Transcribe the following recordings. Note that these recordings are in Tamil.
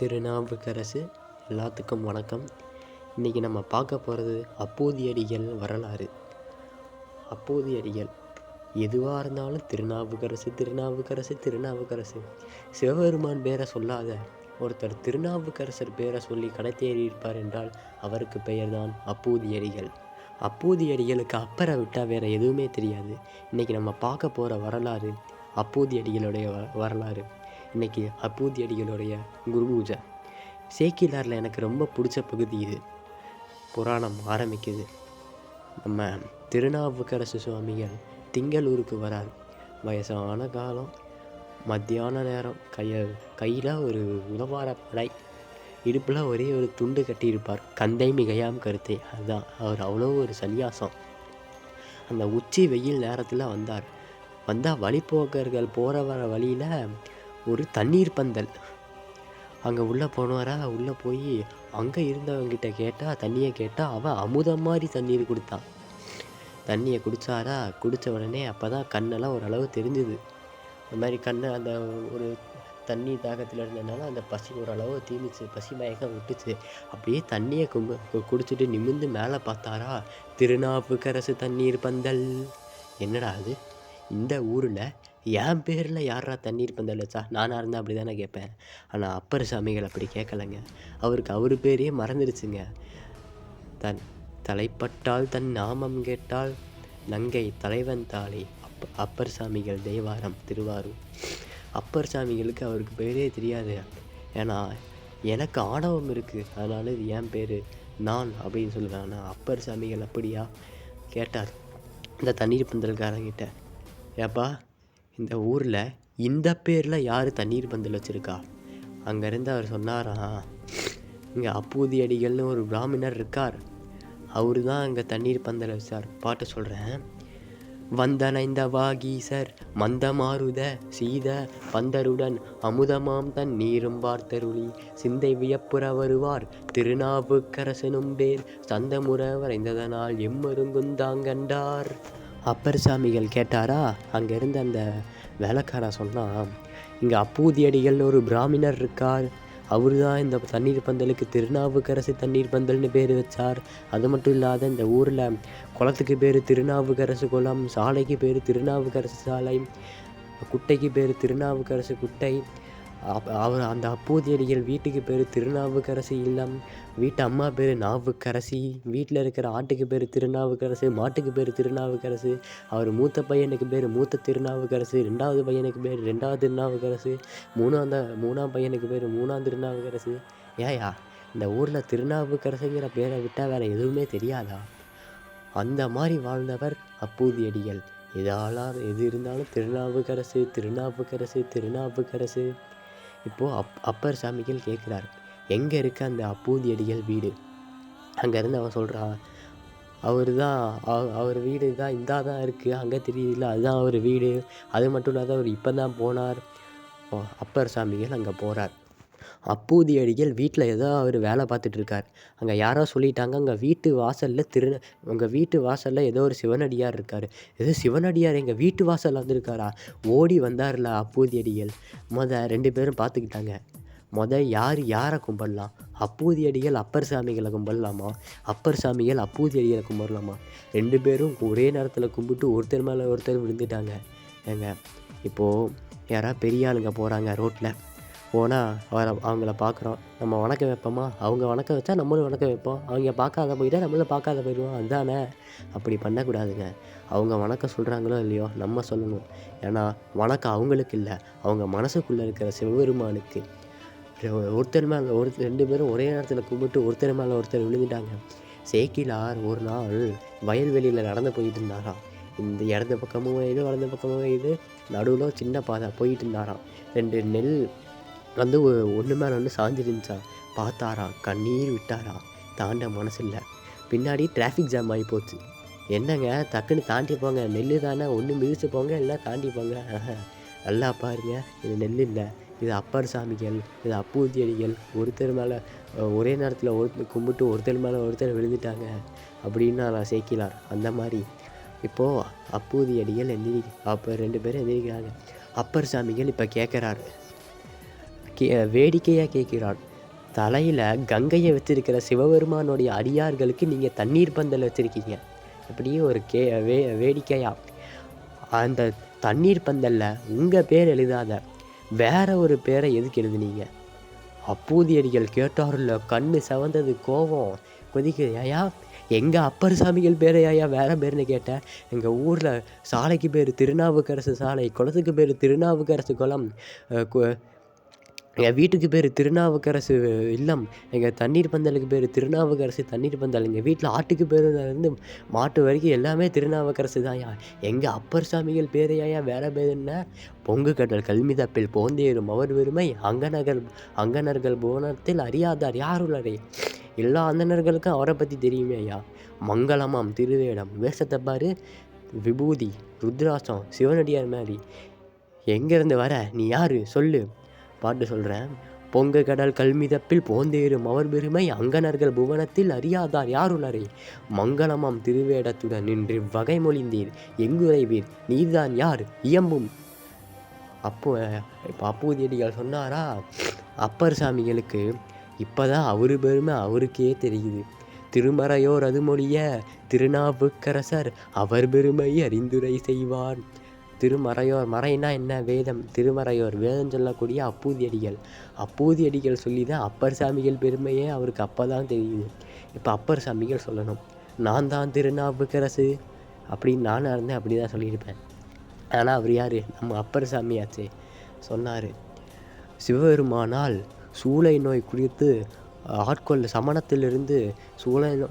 திருநாவுக்கரசு எல்லாத்துக்கும் வணக்கம். இன்றைக்கி நம்ம பார்க்க போகிறது அப்பூதியடிகள் வரலாறு. அப்பூதியடிகள் எதுவாக இருந்தாலும் திருநாவுக்கரசு திருநாவுக்கரசு திருநாவுக்கரசு. சிவபெருமான் பேரை சொல்லாத ஒருத்தர் திருநாவுக்கரசர் பேரை சொல்லி கடத்தேறி இருப்பார் என்றால் அவருக்கு பெயர்தான் அப்பூதியடிகள். அப்பூதியடிகளுக்கு அப்பரை விட்டால் வேறு எதுவுமே தெரியாது. இன்றைக்கி நம்ம பார்க்க போகிற வரலாறு அப்பூதியடிகளுடைய வரலாறு. இன்றைக்கி அப்பூதியடிகளுடைய குரு பூஜை. சேக்கிலாரில் எனக்கு ரொம்ப பிடிச்ச பகுதி இது. புராணம் ஆரம்பிக்குது. நம்ம திருநாவுக்கரசு சுவாமிகள் திங்களூருக்கு வரார். வயசான காலம், மத்தியான நேரம், கையில் ஒரு உழவார படை, இடுப்பில் ஒரே ஒரு துண்டு கட்டியிருப்பார். கந்தை மிகையாம் கருத்தை. அதுதான் அவர் அவ்வளோ ஒரு சன்னியாசம். அந்த உச்சி வெயில் நேரத்தில் வந்தால் வழிப்போக்கர்கள் போகிற வர வழியில் ஒரு தண்ணீர் பந்தல். அங்கே உள்ளே போனாரா. உள்ளே போய் அங்கே இருந்தவங்கிட்ட தண்ணியை கேட்டால் அவன் அமுதம் மாதிரி தண்ணீர் கொடுத்தான். தண்ணியை குடித்தாரா. குடித்த உடனே அப்போ தான் கண்ணெல்லாம் ஓரளவு தெரிஞ்சுது. அந்த மாதிரி கண்ணை அந்த ஒரு தண்ணி தாகத்தில் இருந்ததுனால அந்த பசி ஓரளவு தீர்ந்துச்சு. பசி மயக்கம் விட்டுச்சு. அப்படியே தண்ணியை குடிச்சிட்டு நிமிர்ந்து மேலே பார்த்தாரா. திருநாவுக்கரசு தண்ணீர் பந்தல். என்னடா அது, இந்த ஊரில் என் பேரில் யாரா தண்ணீர் பந்தல் வச்சா? நானாக இருந்தால் அப்படி தானே கேட்பேன். ஆனால் அப்பர் சாமிகள் அப்படி கேட்கலைங்க. அவருக்கு அவர் பேரையே மறந்துடுச்சுங்க. தலைப்பட்டால் தன் நாமம் கேட்டால் நங்கை தலைவன் தாளை. அப்பர் சாமிகள் தேவாரம் திருவாரூர். அப்பர் சாமிகளுக்கு அவருக்கு பேரே தெரியாது. ஏன்னா எனக்கு ஆணவம் இருக்குது, அதனால இது என் பேர் நான் அப்படின்னு சொல்லுவேன். ஆனால் அப்பர் சாமிகள் அப்படியா கேட்டார் இந்த தண்ணீர் பந்தல்காரங்கிட்ட. ஏப்பா, இந்த ஊரில் இந்த பேரில் யார் தண்ணீர் பந்தல் வச்சுருக்கா? அங்கேருந்து அவர் சொன்னாராம், இங்கே அப்பூதியடிகள்னு ஒரு பிராமணர் இருக்கார், அவர் தான் அங்கே தண்ணீர் பந்தல் வச்சார். பாட்டு சொல்கிறேன். வந்தனைந்த வாகீசர் மந்தமாருத சீத பந்தருடன் அமுதமாம் தன் நீரும் பார்த்தருளி சிந்தை வியப்புற வருவார் திருநாவுக்கரசனும் பேர் சந்தமுற வரைந்ததனால் எம்மருங்குந்தாங்கண்டார். அப்பர் சாமிகள் கேட்டாரா. அங்கே இருந்த அந்த வேலைக்காரன் சொன்னான், இங்கே அப்பூதியடிகள்னு ஒரு பிராமணர் இருக்கார், அவர் தான் இந்த தண்ணீர் பந்தலுக்கு திருநாவுக்கரசு தண்ணீர் பந்தல்னு பேர் வச்சார். அது மட்டும் இல்லாத இந்த ஊரில் குளத்துக்கு பேர் திருநாவுக்கரசு குளம், சாலைக்கு பேர் திருநாவுக்கரசு சாலை, குட்டைக்கு பேர் திருநாவுக்கரசு குட்டை. அவர் அந்த அப்பூதியடிகள் வீட்டுக்கு பேர் திருநாவுக்கரசு இல்லம், வீட்டு அம்மா பேர் நாவுக்கரசி, வீட்டில் இருக்கிற ஆட்டுக்கு பேர் திருநாவுக்கரசு, மாட்டுக்கு பேர் திருநாவுக்கரசு, அவர் மூத்த பையனுக்கு பேர் மூத்த திருநாவுக்கரசு, ரெண்டாவது பையனுக்கு பேர் ரெண்டாவது திருநாவுக்கரசு, மூணாம் பையனுக்கு பேர் மூணாம் திருநாவுக்கரசு. ஏயா, இந்த ஊரில் திருநாவுக்கரசுங்கிற பேரை விட்டால் வேறு எதுவுமே தெரியாதா? அந்த மாதிரி வாழ்ந்தவர் அப்பூதியடிகள். எது இருந்தாலும் திருநாவுக்கரசு திருநாவுக்கரசு திருநாவுக்கரசு. இப்போது அப்பர் சாமிகள் கேட்குறாரு, எங்கே இருக்க அந்த அப்பூதியடிகள் வீடு? அங்கேருந்து அவன் சொல்கிறான், அவர் வீடு தான் தான் இருக்குது, அங்கே தெரியுதுல்ல, அதுதான் அவர் வீடு. அது மட்டும் இல்லாத அவர் இப்போ தான் போனார். அப்பர் சாமிகள் அங்கே போகிறார். அப்பூதியடிகள் வீட்டில் ஏதோ அவர் வேலை பார்த்துட்ருக்கார். அங்கே யாரோ சொல்லிட்டாங்க, அங்கே உங்கள் வீட்டு வாசலில் ஏதோ ஒரு சிவனடியார் இருக்கார். ஏதோ சிவனடியார் எங்கள் வீட்டு வாசலில் வந்திருக்காரா? ஓடி வந்தார்ல அப்பூதியடிகள். ரெண்டு பேரும் பார்த்துக்கிட்டாங்க. யாரை கும்பிடலாம்? அப்பூதியடிகள் அப்பர் சாமிகளை கும்பிடலாமா? அப்பர் சாமிகள் அப்பூதியடிகளை கும்பிடலாமா? ரெண்டு பேரும் ஒரே நேரத்தில் கும்பிட்டு ஒருத்தர் மேலே ஒருத்தர் விழுந்துட்டாங்க. ஏங்க, இப்போது யாராவது பெரிய ஆளுங்க போகிறாங்க ரோட்டில், போனால் அவங்கள பார்க்குறோம், நம்ம வணக்கம் வைப்போமா? அவங்க வணக்கம் வச்சா நம்மளும் வணக்கம் வைப்போம். அவங்க பார்க்காத போயிட்டால் நம்மளும் பார்க்காத போயிடுவோம். அதுதானே? அப்படி பண்ணக்கூடாதுங்க. அவங்க வணக்கம் சொல்கிறாங்களோ இல்லையோ, நம்ம சொல்லணும். ஏன்னா வணக்கம் அவங்களுக்கு இல்லை, அவங்க மனசுக்குள்ளே இருக்கிற சிவபெருமானுக்கு. ஒருத்தர் மேலே ரெண்டு பேரும் ஒரே நேரத்தில் கும்பிட்டு ஒருத்தர் மேலே ஒருத்தர் விழுந்துட்டாங்க. சேக்கிலார் ஒரு நாள் வயல்வெளியில் நடந்து போயிட்டு இருந்தாராம். இந்த இடது பக்கமும் வயது வலது பக்கமும் வயது, நடுவில் சின்ன பாதை போயிட்டு இருந்தாராம். ரெண்டு நெல் வந்து ஒன்று மேலே ஒன்று சாஞ்சிருந்துச்சான். பார்த்தாராம், கண்ணீர் விட்டாராம். தாண்ட மனசு இல்லை. பின்னாடி டிராஃபிக் ஜாம் ஆகி போச்சு. என்னங்க, டக்குன்னு தாண்டி போங்க, நெல் தானே, ஒன்று மிதிச்சு போங்க, எல்லாம் தாண்டி போங்க. நல்லா பாருங்க, இது நெல் இல்லை, இது அப்பர் சாமிகள், இது அப்பூதியடிகள். ஒருத்தர் மேலே ஒரே நேரத்தில் கும்பிட்டு ஒருத்தர் மேலே ஒருத்தர் விழுந்துட்டாங்க அப்படின்னு நான் சேக்கிலார். அந்த மாதிரி இப்போது அப்பூதியடிகள் அப்போ ரெண்டு பேரும் எந்திரிக்கிறாங்க. அப்பர் சாமிகள் இப்போ கேட்குறாரு, வேடிக்கையாக கேட்கிறான், தலையில் கங்கையை வச்சிருக்கிற சிவபெருமானுடைய அடியார்களுக்கு நீங்கள் தண்ணீர் பந்தல் வச்சுருக்கீங்க. இப்படி ஒரு வேடிக்கையா அந்த தண்ணீர் பந்தலில் உங்கள் பேர் எழுதாத வேற ஒரு பேரை எதுக்கு எழுதுனீங்க? அப்பூதியடிகள் கேட்டார்ல, கண்ணு செவந்தது, கோபம் கொதிக்குது. ஐயா, எங்கள் அப்பர் சாமிகள் பேர் ஐயா வேற பேர்னு கேட்டேன். எங்கள் ஊரில் சாலைக்கு பேர் திருநாவுக்கரசு சாலை, குளத்துக்கு பேர் திருநாவுக்கரசு குளம், எங்கள் வீட்டுக்கு பேர் திருநாவுக்கரசு இல்லம், எங்கள் தண்ணீர் பந்தலுக்கு பேர் திருநாவுக்கரசு தண்ணீர் பந்தல், எங்கள் வீட்டில் ஆட்டுக்கு பேர் இருந்து மாட்டு வரைக்கும் எல்லாமே திருநாவுக்கரசு தான்யா. எங்கள் அப்பர் சாமிகள் பேர் ஐயா வேற பேர் என்ன? பொங்கு கடல் கல்மிதப்பில் போந்தேறும் அவர் பெருமை அங்கனர்கள் புவனத்தில் அறியாதார் யாருள்ளரே. எல்லா அந்தணர்களுக்கும் அவரை பற்றி தெரியுமே ஐயா. மங்களமாம் திருவேடம், வேஷத்தை பாரு, விபூதி, ருத்ராசம், சிவனடியார் மாதிரி. எங்கேருந்து வர, நீ யாரு சொல்லு? பாட்டு சொல்கிறேன். பொங்க கடல் கல்மிதப்பில் போந்தேறும் அவர் பெருமை அங்கனர்கள் புவனத்தில் அறியாதார் யாருள்ளரே. மங்களமாம் திருவேடத்துடன் நின்று வகை மொழிந்தீர் எங்குரைவீர் நீர்தான் யார் இயம்பும். இப்போ அப்பூதியடிகள் சொன்னாரா, அப்பர் சாமிகளுக்கு இப்போதான் அவரு பெருமை அவருக்கே தெரியுது. திருமறையோர் அது மொழிய திருநாவுக்கரசர் அவர் பெருமை அறிந்துரை செய்வார். திருமறையோர், மறைனா என்ன? வேதம். திருமறையோர் வேதம் சொல்லக்கூடிய அப்பூதியடிகள் சொல்லி தான் அப்பர் சாமிகள் பெருமையே அவருக்கு அப்போ தான் தெரியுது. இப்போ அப்பர் சாமிகள் சொல்லணும், நான் தான் திருநாவுக்கரசு அப்படின்னு நானாக இருந்தேன் அப்படி தான் சொல்லியிருப்பேன். ஆனால் அவர் யார்? நம்ம அப்பர் சாமியாச்சே. சொன்னார், சிவபெருமானால் சூளை நோய் குறித்து ஆட்கொள்ள சமணத்திலிருந்து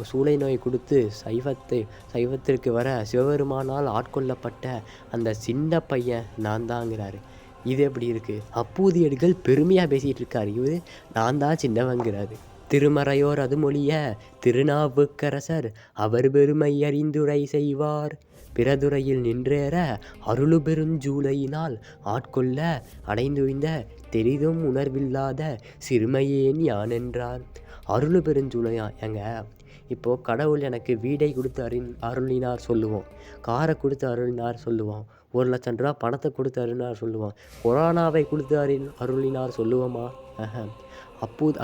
சூளை நோய் கொடுத்து சைவத்திற்கு வர சிவபெருமானால் ஆட்கொள்ளப்பட்ட அந்த சின்ன பையன் நான் தாங்கிறாரு. இது எப்படி இருக்குது? அப்பூதியடிகள் பெருமையாக பேசிகிட்டு இருக்காரு, இவர் நான் தான் சின்னவங்கிறாரு. திருமறையோர் அது மொழிய திருநாவுக்கரசர் அவர் பெருமை அறிந்துரை செய்வார். பிறதுறையில் நின்றேற அருளு பெருஞ்சூலையினால் ஆட்கொள்ள அடைந்துய்ந்த தெரிதும் உணர்வில்லாத சிறுமையேன் யான் என்றார். அருளு பெருஞ்சூலையா ஏங்க? இப்போது கடவுள் எனக்கு வீடை கொடுத்து அருளினார் சொல்லுவோம், காரை கொடுத்து அருளினார் சொல்லுவோம், 1,00,000 ரூபா பணத்தை கொடுத்து அருளினார் சொல்லுவோம், கொரோனாவை கொடுத்து அருளினார் சொல்லுவோமா?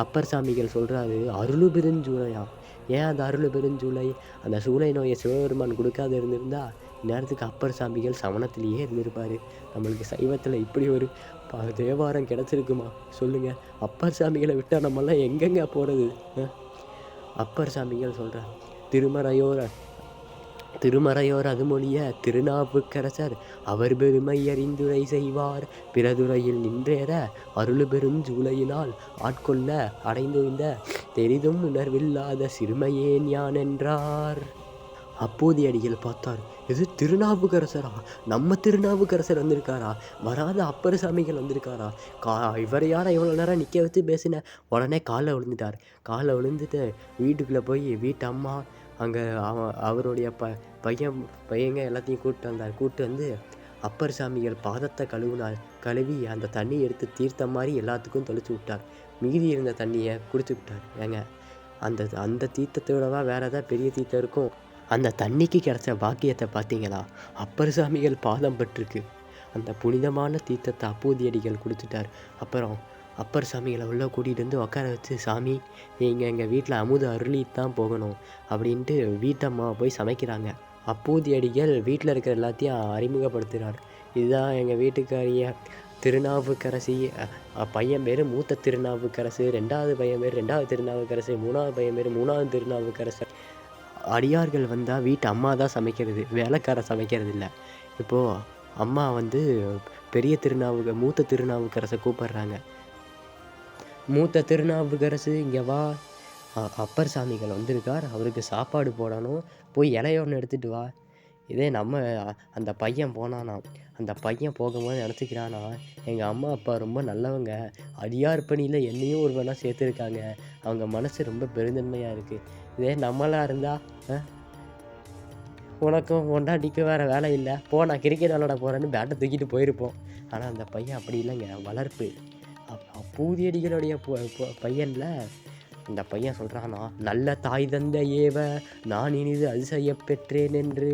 அப்பர் சாமிகள் சொல்கிறாரு, அருளு பெருஞ்சூலையா. ஏன் அந்த அருள் பெருஞ்சூளை? அந்த சூளை நோயை சிவபெருமான் கொடுக்காத இருந்திருந்தா இந்நேரத்துக்கு அப்பர் சாமிகள் சமணத்திலேயே இருந்திருப்பார். நம்மளுக்கு சைவத்தில் இப்படி ஒரு தேவாரம் கிடச்சிருக்குமா சொல்லுங்கள்? அப்பர் சாமிகளை விட்டால் நம்மளாம் எங்கெங்க போகிறது? அப்பர் சாமிகள் சொல்கிறார், திருமறையோர் அது மொழிய திருநாவுக்கரசர் அவர் பெருமை அறிந்துரை செய்வார். பிறதுறையில் நின்றேற அருளு பெருஞ்சூலையினால் ஆட்கொள்ள அடைந்துய்ந்த தெரிதும் உணர்வில்லாத சிறுமையேன் யான் என்றார். அப்பூதியடிகள் பார்த்தார், இது திருநாவுக்கரசரா? நம்ம திருநாவுக்கரசர் வந்திருக்காரா? வராத அப்பர் சாமிகள் வந்திருக்காரா? இவர் யாரை இவ்வளோ நேரம் நிற்க வச்சு பேசின? உடனே காலில் விழுந்துட்டார். காலில் விழுந்துட்டு வீட்டுக்குள்ளே போய் வீட்டு அம்மா அங்கே அவருடைய பையங்க எல்லாத்தையும் கூப்பிட்டு வந்து அப்பர் சாமிகள் பாதத்தை கழுவி அந்த தண்ணி எடுத்து தீர்த்த மாதிரி எல்லாத்துக்கும் தெளிச்சு விட்டார். மீதி இருந்த தண்ணியை குடிச்சு விட்டார். ஏங்க, அந்த தீர்த்தத்தோடவா வேறு ஏதாவது பெரிய தீர்த்தம் இருக்கும்? அந்த தண்ணிக்கு கிடைச்ச பாக்கியத்தை பார்த்தீங்களா? அப்பர் சாமிகள் பாதம் பட்டிருக்கு. அந்த புனிதமான தீர்த்தத்தை அப்பூதியடிகள் குடிச்சிட்டார். அப்புறம் அப்பர் சாமிகளை உள்ளே கூட்டிகிட்டு வந்து உட்கார வச்சு, சாமி நீங்கள் எங்கள் வீட்டில் அமுது அருளித்தான் போகணும் அப்படின்ட்டு வீட்டம்மா போய் சமைக்கிறாங்க. அப்பூதியடிகள் வீட்டில் இருக்கிற எல்லாத்தையும் அறிமுகப்படுத்துகிறார். இதுதான் எங்கள் வீட்டுக்காரிய திருநாவுக்கரசி. பையன் பேர் மூத்த திருநாவுக்கரசு, 2வது பையன் பேர் 2வது திருநாவுக்கரசு, 3வது பையன் பேர் 3வது திருநாவுக்கரசு. அடியார்கள் வந்தால் வீட்டு அம்மா தான் சமைக்கிறது, வேலைக்கார சமைக்கிறது இல்லை. இப்போது அம்மா வந்து மூத்த திருநாவுக்கரசை கூப்பிட்றாங்க. மூத்த திருநாவுக்கரசு இங்கே வா, அப்பர் சாமிகள் வந்திருக்கார், அவருக்கு சாப்பாடு போடணும், போய் இலையோன்னு எடுத்துகிட்டு வா. இதே நம்ம அந்த பையன் போனானா, அந்த பையன் போகும்போது நினச்சிக்கிறானா, எங்கள் அம்மா அப்பா ரொம்ப நல்லவங்க, அடியார் பணியில் என்னையும் ஒரு வேணால் சேர்த்துருக்காங்க, அவங்க மனசு ரொம்ப பெருந்தன்மையாக இருக்குது. இதே நம்மளாக இருந்தால், உனக்கும் பொண்டாட்டிக்கும் வேறு வேலை இல்லை, நான் கிரிக்கெட் விளாட போகிறேன்னு பேட்டை தூக்கிட்டு போயிருப்போம். ஆனால் அந்த பையன் அப்படி இல்லைங்க, வளர்ப்பு. அப்பூதியடிகளுடைய பையனில் இந்த பையன் சொல்கிறானா, நல்ல தாய் தந்த ஏவ நான் இனிது அதிசயப் பெற்றேன் என்று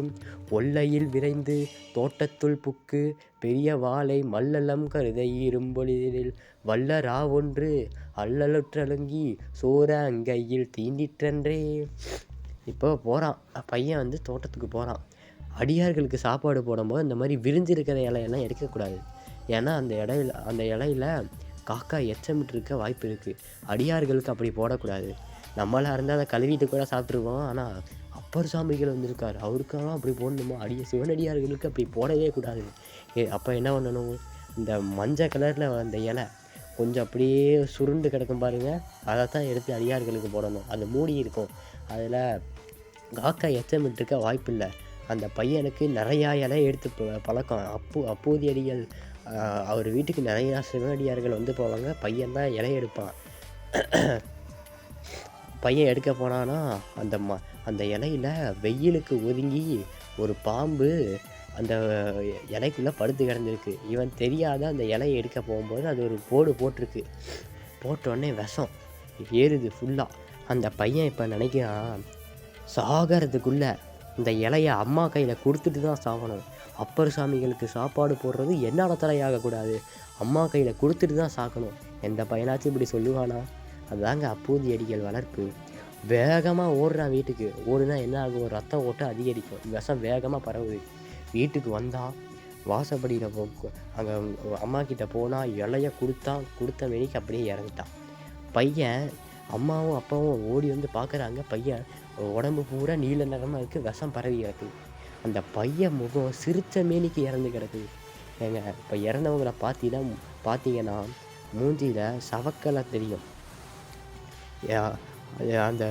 ஒல்லையில் விரைந்து தோட்டத்துள் புக்கு பெரிய வாளை மல்லலம் கருத இரும்பொழுதில் வல்லரா ஒன்று அல்லலுற்றலுங்கி சோர அங்கையில் தீண்டிற்றன்றே. இப்போ போகிறான் பையன் வந்து தோட்டத்துக்கு போகிறான். அடியார்களுக்கு சாப்பாடு போடும்போது இந்த மாதிரி விரிஞ்சிருக்கிற இலையெல்லாம் எடுக்கக்கூடாது. ஏன்னா அந்த இலையில காக்கா எச்சமிட்டிருக்க வாய்ப்பு இருக்குது. அடியார்களுக்கு அப்படி போடக்கூடாது. நம்மளாக இருந்தால் அதை கழுவிட்டு கூட சாப்பிட்ருவோம். ஆனால் அப்பர் சாமிகள் வந்திருக்கார், அவருக்காக அப்படி போடணுமா? சிவனடியார்களுக்கு அப்படி போடவே கூடாது. அப்போ என்ன பண்ணணும், இந்த மஞ்சள் கலரில் அந்த இலை கொஞ்சம் அப்படியே சுருண்டு கிடக்கும் பாருங்கள், அதை தான் எடுத்து அடியார்களுக்கு போடணும். அது மூடி இருக்கும், அதில் காக்கா எச்சமிட்டிருக்க வாய்ப்பு இல்லை. அந்த பையனுக்கு நிறையா இலை எடுத்து பழக்கம். அப்போதைய அடிகள் அவர் வீட்டுக்கு நிறையா சிவனடியார்கள் வந்து போவாங்க. பையன் தான் இலை எடுப்பான். பையன் எடுக்க போனான்னா அந்த இலையில வெயிலுக்கு ஒதுங்கி ஒரு பாம்பு அந்த இலைக்குள்ளே படுத்து கிடந்திருக்கு. இவன் தெரியாத அந்த இலையை எடுக்க போகும்போது அது ஒரு போட்டிருக்கு. போட்டோடனே விஷம் ஏறுது ஃபுல்லாக. அந்த பையன் இப்போ நினைக்கிறான், சாகிறதுக்குள்ளே இந்த இலையை அம்மா கையில் கொடுத்துட்டு தான் சாகணும். அப்பர் சாமிகளுக்கு சாப்பாடு போடுறது என்னோட தலையாகக்கூடாது, அம்மா கையில் கொடுத்துட்டு தான் சாக்கணும். எந்த பையனாச்சும் இப்படி சொல்லுவானா? அதுதாங்க அப்போதைய அடிகள் வளர்ப்பு. வேகமாக ஓடுறான் வீட்டுக்கு. ஓடுனா என்ன ஆகும், ரத்தம் ஓட்டம் அதிகரிக்கும், விஷம் வேகமாக பரவுது. வீட்டுக்கு வந்தான், வாசப்படியில் அங்கே அம்மா கிட்ட போனால் இலைய கொடுத்த மேனிக்கு அப்படியே இறந்துட்டான். பையன் அம்மாவும் அப்பாவும் ஓடி வந்து பார்க்குறாங்க. பையன் உடம்பு பூரா நீல நிறமாக இருக்குது, விஷம் பரவி கிடக்குது. அந்த பையன் முகம் சிரிச்ச மேனிக்கு இறந்து கிடக்குது. ஏங்க இப்போ இறந்தவங்களை பார்த்தீங்கன்னா மூஞ்சியில் சவக்கலை தெரியும். அந்த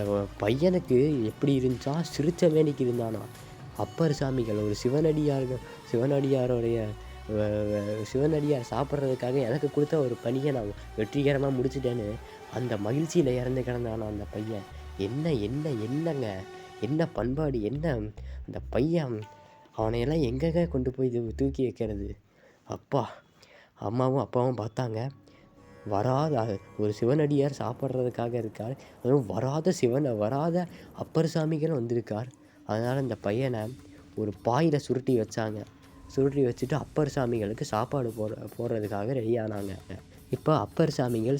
பையனுக்கு எப்படி இருந்துச்சா, சிரிச்ச மேனிக்கு இருந்தானா. அப்பர் சாமிகள் ஒரு சிவனடியார் சாப்பிட்றதுக்காக எனக்கு கொடுத்த ஒரு பணியை நான் வெற்றிகரமாக முடிச்சிட்டேன்னு அந்த மகிழ்ச்சியில் இறந்து கிடந்தானா அந்த பையன். என்னங்க என்ன பண்பாடு, என்ன அந்த பையன், அவனையெல்லாம் எங்கெங்க கொண்டு போய் தூக்கி வைக்கிறது. அப்பா அம்மாவும் அப்பாவும் பார்த்தாங்க, வராத ஒரு சிவனடியார் சாப்பிட்றதுக்காக இருக்கார், அதுவும் வராத அப்பர் சாமிகள் வந்திருக்கார். அதனால் இந்த பையனை ஒரு பாயில் சுருட்டி வச்சுட்டு அப்பர் சாமிகளுக்கு சாப்பாடு போடுறதுக்காக ரெடி ஆனாங்க. இப்போ அப்பர் சாமிகள்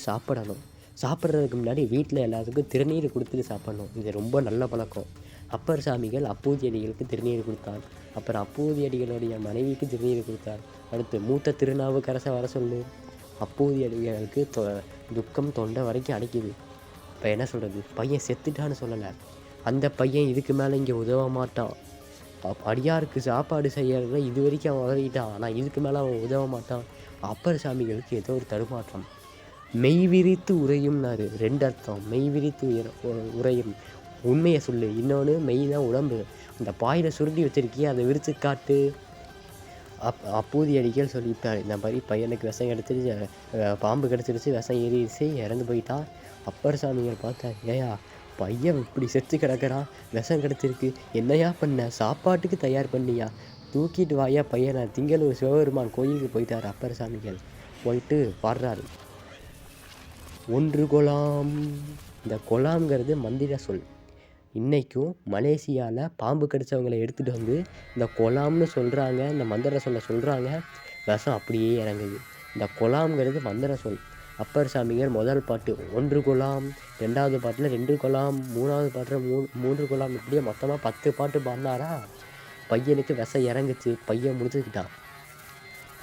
சாப்பிட்றதுக்கு முன்னாடி வீட்டில் எல்லாத்துக்கும் திருநீர் கொடுத்துட்டு சாப்பிட்ணும். இது ரொம்ப நல்ல பழக்கம். அப்பர் சாமிகள் அப்பூதியடிகளுக்கு திருநீர் கொடுத்தார். அப்புறம் அப்பூதியடிகளுடைய மனைவிக்கு திருநீர் கொடுத்தார். அடுத்து மூத்த திருநாவுக்கரசை வர சொல்லு. அப்பூதியடிகளுக்கு துக்கம் தொண்டை வரைக்கும் அடைக்குது. இப்போ என்ன சொல்கிறது, பையன் செத்துட்டான்னு சொல்லலை, அந்த பையன் இதுக்கு மேலே இங்கே உதவ மாட்டான். அடியாருக்கு சாப்பாடு செய்யறதுல இது வரைக்கும் அவன் உதவிட்டான், ஆனால் இதுக்கு மேலே அவன் உதவ மாட்டான். அப்பர் சாமிகளுக்கு ஏதோ ஒரு தடுமாற்றம். மெய் விரித்து உரையும்னாரு. 2 அர்த்தம். மெய் விரித்து உரையும், உண்மையை சொல்லு. இன்னொன்று மெய் தான் உடம்பு. அந்த பாயில் சுருட்டி வச்சிருக்கியே அதை விரித்து காட்டு. அப்போதைய அடிகள் சொல்லிட்டார், இந்த மாதிரி பையனுக்கு விஷம் கிடச்சிருச்சு, பாம்பு கிடச்சிருச்சு, விஷம் ஏறிடுச்சு, இறந்து போயிட்டான். அப்பர் சாமிகள் பார்த்தா, ஏயா பையன் இப்படி செத்து கிடக்கிறான், விஷம் கிடச்சிருக்கு, என்னையா பண்ண, சாப்பாட்டுக்கு தயார் பண்ணியா, தூக்கிட்டு வாயா பையனை. திங்களூர் சிவபெருமான் கோயிலுக்கு போயிட்டார் அப்பர் சாமிகள். போயிட்டு பாடுறாரு, ஒன்று கொலாம். இந்த கொலாம்ங்கிறது மந்திர சொல். இன்றைக்கும் மலேசியாவில் பாம்பு கடித்தவங்களை எடுத்துகிட்டு வந்து இந்த கொலாம்னு சொல்கிறாங்க, இந்த மந்திர சொல்ல சொல்கிறாங்க, விஷம் அப்படியே இறங்குது. இந்த கொலாம்ங்கிறது மந்திர சொல். அப்பர் சாமிகள் முதல் பாட்டு 1 கொலாம், 2வது பாட்டில் 2 கொலாம், 3வது பாட்டில் 3 கொலாம், இப்படியே மொத்தமாக 10 பாட்டு பாடினாரா. பையனுக்கு விஷம் இறங்குச்சு, பையன் முடிச்சுக்கிட்டான்.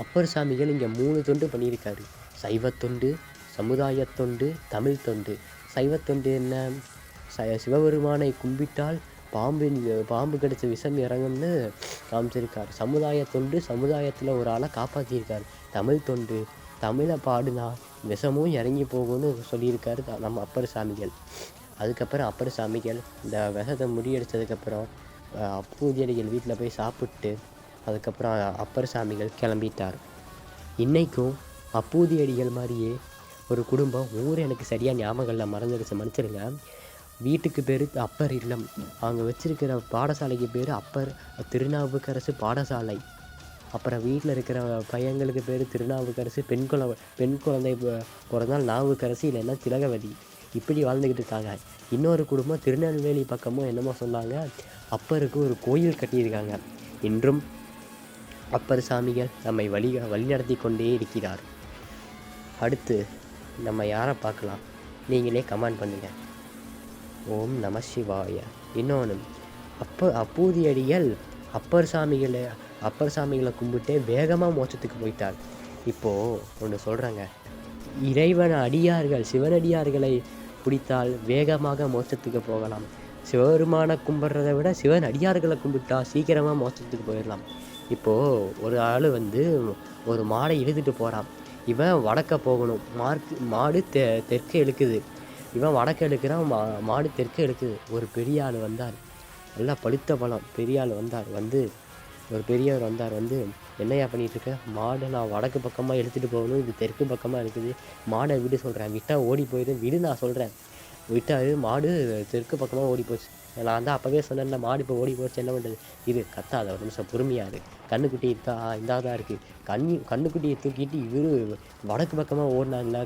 அப்பர் சாமிகள் இங்கே 3 தொண்டு பண்ணியிருக்காரு. சைவத்தொண்டு, சமுதாயத்தொண்டு, தமிழ் தொண்டு. சைவத்தொண்டு என்ன, சிவபெருமானை கும்பிட்டால் பாம்பு கடிச்ச விஷம் இறங்கும்னு காமிச்சிருக்கார். சமுதாயத்தொண்டு, சமுதாயத்தில் ஒரு ஆளை காப்பாற்றியிருக்கார். தமிழ் தொண்டு, தமிழை பாடுனா விஷமும் இறங்கி போகும்னு சொல்லியிருக்காரு நம்ம அப்பர் சாமிகள். அதுக்கப்புறம் அப்பர் சாமிகள் இந்த விஷத்தை முறியடித்ததுக்கப்புறம் அப்பூதியடிகள் வீட்டில் போய் சாப்பிட்டு அதுக்கப்புறம் அப்பர் சாமிகள் கிளம்பிட்டார். இன்றைக்கும் அப்பூதியடிகள் மாதிரியே ஒரு குடும்பம், ஊர் எனக்கு சரியாக ஞாபகம் இல்லை, மன்னிச்சிருங்க. வீட்டுக்கு பேர் அப்பர் இல்லம். அவங்க வச்சுருக்கிற பாடசாலைக்கு பேர் அப்பர் திருநாவுக்கரசு பாடசாலை. அப்புறம் வீட்டில் இருக்கிற பையங்களுக்கு பேர் திருநாவுக்கரசு, பெண் குழந்தை பிறந்தால் நாவுக்கரசு, இல்லைன்னா திலகவதி. இப்படி வாழ்ந்துக்கிட்டு இருக்காங்க. இன்னொரு குடும்பம் திருநெல்வேலி பக்கமும் என்னமோ சொன்னாங்க, அப்பருக்கு ஒரு கோயில் கட்டியிருக்காங்க. இன்றும் அப்பர் சாமிகள் நம்மை வழிநடத்தி கொண்டே இருக்கிறார். அடுத்து நம்ம யாரை பார்க்கலாம், நீங்களே கமெண்ட் பண்ணுங்கள். ஓம் நம சிவாய. இன்னொன்று, அப்பூதியடிகள் அப்பர் சாமிகளை கும்பிட்டு வேகமாக மோட்சத்துக்கு போயிட்டார். இப்போது ஒன்று சொல்கிறேங்க, இறைவன் அடியார்கள் சிவனடியார்களை பிடித்தால் வேகமாக மோட்சத்துக்கு போகலாம். சிவபெருமானை கும்பிட்றதை விட சிவன் அடியார்களை கும்பிட்டா சீக்கிரமாக மோட்சத்துக்கு போயிடலாம். இப்போது ஒரு ஆள் ஒரு மாடை இழுத்துட்டு போகிறான். இவன் வடக்க போகணும், மாடு தெற்கே இழுக்குது. இவன் வடக்க எடுக்கிறான், மாடு தெற்கே இழுக்குது. ஒரு பெரிய ஆள் வந்தார், நல்லா பழுத்த பழம். பெரிய ஆள் ஒரு பெரியவர் வந்தார். என்னையா பண்ணிகிட்ருக்க? மாடு நான் வடக்கு பக்கமாக எடுத்துகிட்டு போகணும், இது தெற்கு பக்கமாக இருக்குது. மாடை விடு சொல்கிறேன், விட்டால் ஓடி போயிடும். விடு நான் சொல்கிறேன். விட்டால் மாடு தெற்கு பக்கமாக ஓடி போச்சு. நான் தான் அப்போவே சொன்னேன்ல, மாடு இப்போ ஓடி போச்சு, என்ன பண்ணுறது? இது கத்தாத, ஒரு நிமிஷம் பொறுமையாக கண்ணுக்குட்டி இருக்கா? இந்தா தான் இருக்குது. கண்ணுக்குட்டியை தூக்கிட்டு இவர் வடக்கு பக்கமாக ஓடினாங்களா?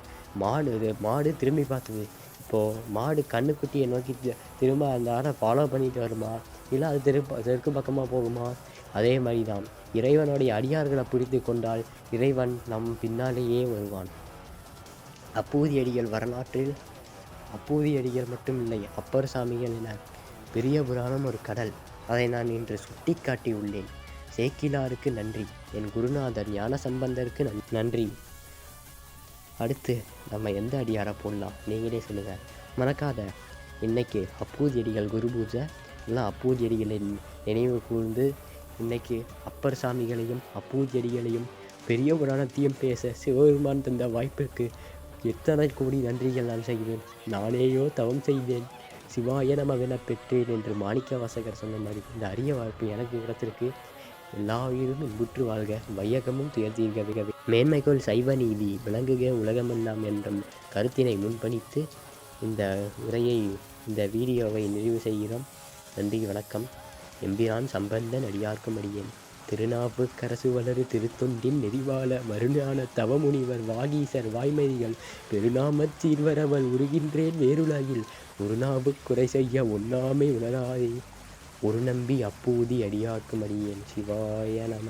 மாடு திரும்பி பார்த்தது. இப்போது மாடு கண்ணுக்குட்டியை நோக்கி திரும்ப அந்த ஆளை ஃபாலோ பண்ணிட்டு வருமா, இல்லை அது தெற்கு பக்கமாக போகுமா? அதே மாதிரி தான் இறைவனுடைய அடியார்களை பிடித்து கொண்டால் இறைவன் நம் பின்னாலேயே வருவான். அப்பூதியடிகள் வரலாற்றில் அப்பூதியடிகள் மட்டும் இல்லை, அப்பர் சாமிகள் என பெரிய புராணம் ஒரு கடல். அதை நான் இன்று சுட்டி காட்டியுள்ளேன். சேக்கிலாருக்கு நன்றி, என் குருநாதர் ஞான சம்பந்தருக்கு நன்றி. அடுத்து நம்ம எந்த அடியாரை போடலாம், நீங்களே சொல்லுங்கள். மறக்காத, இன்றைக்கி அப்பூதியடிகள் குரு பூஜை எல்லாம் அப்பூதியடிகளின் நினைவு கூர்ந்து இன்றைக்கி அப்பர் சாமிகளையும் அப்பூதியடிகளையும் பெரிய புராணத்தையும் பேச சிவபெருமான் தந்த வாய்ப்பிற்கு எத்தனை கோடி நன்றிகள் நான் செய்வேன். நானேயோ தவம் செய்தேன், சிவாய நமவென பெற்றேன் என்று மாணிக்க வாசகர் சொன்ன மாதிரி இந்த அரிய வாய்ப்பு எனக்கு கிடைத்திருக்கு. எல்லா உயிரும் இன்புற்று வாழ்க, வையகமும் துயர்த்தீர்கவே, மேன்மைக்குள் சைவ நீதி விளங்குக உலகமெல்லாம் என்றும் கருத்தினை முன்பணித்து இந்த வீடியோவை நிறைவு செய்கிறோம். நன்றி, வணக்கம். எம்பிரான் சம்பந்தன் அடியார்க்கும் அடியேன். திருநாவுக்கரசு வளரு திருத்தொண்டின் நெறிவாள மறுஞான தவமுனிவர் வாகீசர் வாய்மதிகள் பெருநாமச் சீர்வரவல் உருகின்றேன் வேறுலகில் ஒரு குறை செய்ய ஒண்ணாமை உணராதே ஒரு நம்பி அப்பூதி அடியார்க்கும் அடியேன். சிவாய நம.